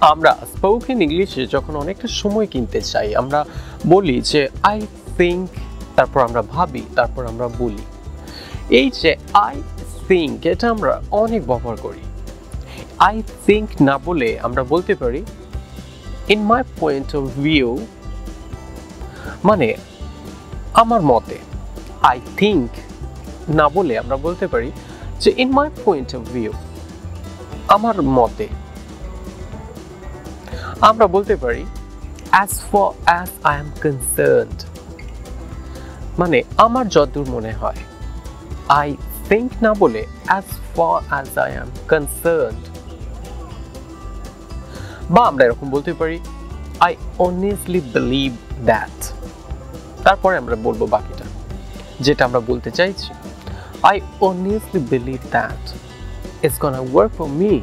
আমরা স্পোকেন ইংলিশে যখন অনেকটা সময় কিনতে চাই আমরা বলি যে আই থিঙ্ক, তারপর আমরা ভাবি, তারপর আমরা বলি। এই যে আই থিঙ্ক এটা আমরা অনেক ব্যবহার করি। আই থিঙ্ক না বলে আমরা বলতে পারি in my point of view, মানে আমার মতে। আই থিঙ্ক না বলে আমরা বলতে পারি যে in my point of view, আমার মতে। আমরা বলতে পারি as far as I am concerned, মানে আমার যতদূর মনে হয়। I think না বলে as far as I am concerned, বা আমরা এরকম বলতে পারি I honestly believe that, তারপরে আমরা বলবো বাকিটা যেটা আমরা বলতে চাইছি। I honestly believe that it's gonna work for me.